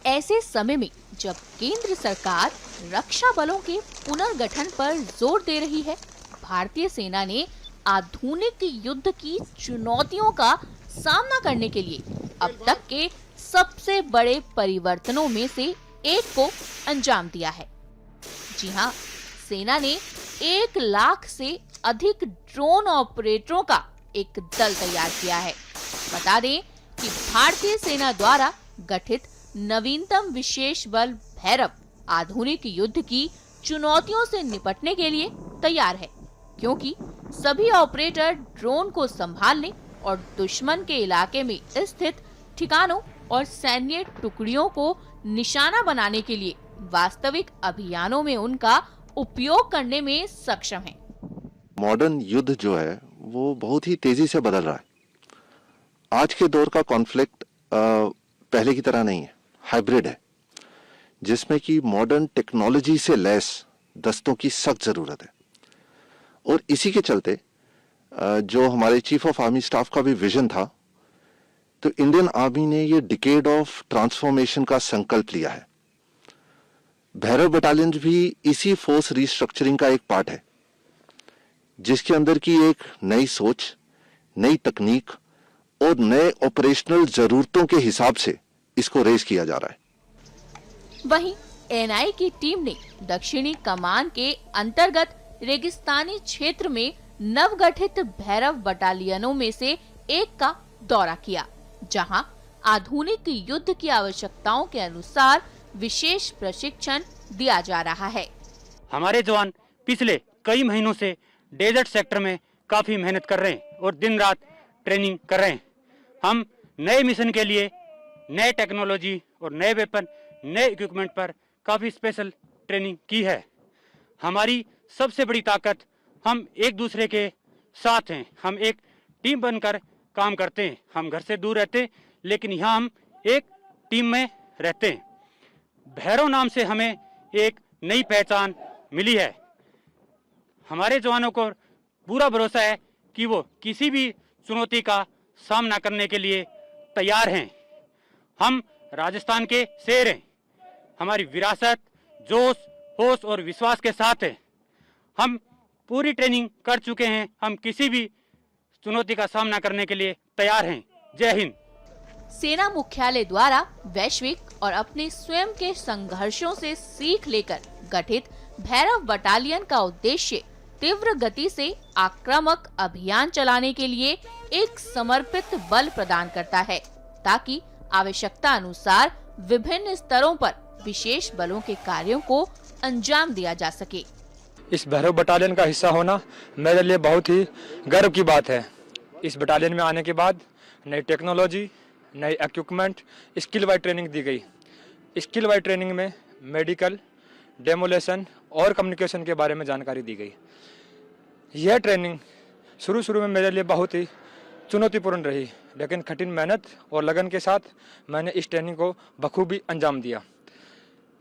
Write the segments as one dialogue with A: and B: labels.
A: ऐसे समय में जब केंद्र सरकार रक्षा बलों के पुनर्गठन पर जोर दे रही है, भारतीय सेना ने आधुनिक युद्ध की चुनौतियों का सामना करने के लिए अब तक के सबसे बड़े परिवर्तनों में से एक को अंजाम दिया है। जी हाँ, सेना ने 1 लाख से अधिक ड्रोन ऑपरेटरों का एक दल तैयार किया है। बता दें कि भारतीय सेना द्वारा गठित नवीनतम विशेष बल भैरव आधुनिक युद्ध की चुनौतियों से निपटने के लिए तैयार है, क्योंकि सभी ऑपरेटर ड्रोन को संभालने और दुश्मन के इलाके में स्थित ठिकानों और सैन्य टुकड़ियों को निशाना बनाने के लिए वास्तविक अभियानों में उनका उपयोग करने में सक्षम है।
B: मॉडर्न युद्ध जो है वो बहुत ही तेजी से बदल रहा है। आज के दौर का कॉन्फ्लिक्ट पहले की तरह नहीं है, हाइब्रिड है, जिसमें कि मॉडर्न टेक्नोलॉजी से लैस दस्तों की सख्त जरूरत है। और इसी के चलते जो हमारे चीफ ऑफ आर्मी स्टाफ का भी विजन था, तो इंडियन आर्मी ने ये डिकेड ऑफ ट्रांसफॉर्मेशन का संकल्प लिया है। भैरव बटालियन भी इसी फोर्स रिस्ट्रक्चरिंग का एक पार्ट है, जिसके अंदर की एक नई सोच, नई तकनीक और नए ऑपरेशनल जरूरतों के हिसाब से इसको रेज किया जा रहा है।
A: वहीं एनआई की टीम ने दक्षिणी कमान के अंतर्गत रेगिस्तानी क्षेत्र में नवगठित भैरव बटालियनों में से एक का दौरा किया, जहां आधुनिक युद्ध की आवश्यकताओं के अनुसार विशेष प्रशिक्षण दिया जा रहा है।
C: हमारे जवान पिछले कई महीनों से डेजर्ट सेक्टर में काफी मेहनत कर रहे हैं और दिन रात ट्रेनिंग कर रहे हैं। हम नए मिशन के लिए नए टेक्नोलॉजी और नए वेपन, नए इक्विपमेंट पर काफी स्पेशल ट्रेनिंग की है। हमारी सबसे बड़ी ताकत हम एक दूसरे के साथ हैं। हम एक टीम बनकर काम करते हैं। हम घर से दूर रहते हैं, लेकिन यहाँ हम एक टीम में रहते हैं। भैरव नाम से हमें एक नई पहचान मिली है। हमारे जवानों को पूरा भरोसा है कि वो किसी भी चुनौती का सामना करने के लिए तैयार हैं। हम राजस्थान के शेर हैं। हमारी विरासत, जोश, होश और विश्वास के साथ है। हम पूरी ट्रेनिंग कर चुके हैं। हम किसी भी चुनौती का सामना करने के लिए तैयार हैं। जय हिंद।
A: सेना मुख्यालय द्वारा वैश्विक और अपने स्वयं के संघर्षों से सीख लेकर गठित भैरव बटालियन का उद्देश्य तीव्र गति से आक्रामक अभियान चलाने के लिए एक समर्पित बल प्रदान करता है, ताकि आवश्यकता अनुसार विभिन्न स्तरों पर विशेष बलों के कार्यों को अंजाम दिया जा सके।
D: इस भैरव बटालियन का हिस्सा होना मेरे लिए बहुत ही गर्व की बात है। इस बटालियन में आने के बाद नई टेक्नोलॉजी, नई इक्विपमेंट, स्किल वाइज ट्रेनिंग दी गई। स्किल वाइज ट्रेनिंग में मेडिकल, डेमोलेशन और कम्युनिकेशन के बारे में जानकारी दी गई। यह ट्रेनिंग शुरू में मेरे लिए बहुत ही चुनौतीपूर्ण रही, लेकिन कठिन मेहनत और लगन के साथ मैंने इस ट्रेनिंग को बखूबी अंजाम दिया।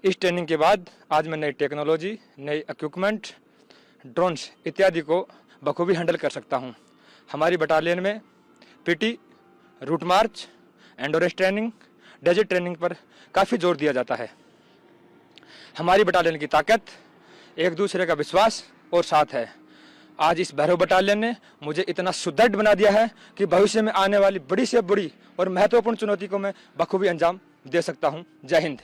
D: इस ट्रेनिंग के बाद आज मैं नई टेक्नोलॉजी, नई इक्विपमेंट, ड्रोन्स इत्यादि को बखूबी हैंडल कर सकता हूं। हमारी बटालियन में PT, route march, endurance training, desert training पर काफ़ी जोर दिया जाता है। हमारी बटालियन की ताकत एक दूसरे का विश्वास और साथ है। आज इस भैरव बटालियन ने मुझे इतना सुदृढ़ बना दिया है कि भविष्य में आने वाली बड़ी से बड़ी और महत्वपूर्ण चुनौती को मैं बखूबी अंजाम दे सकता हूं। जय हिंद।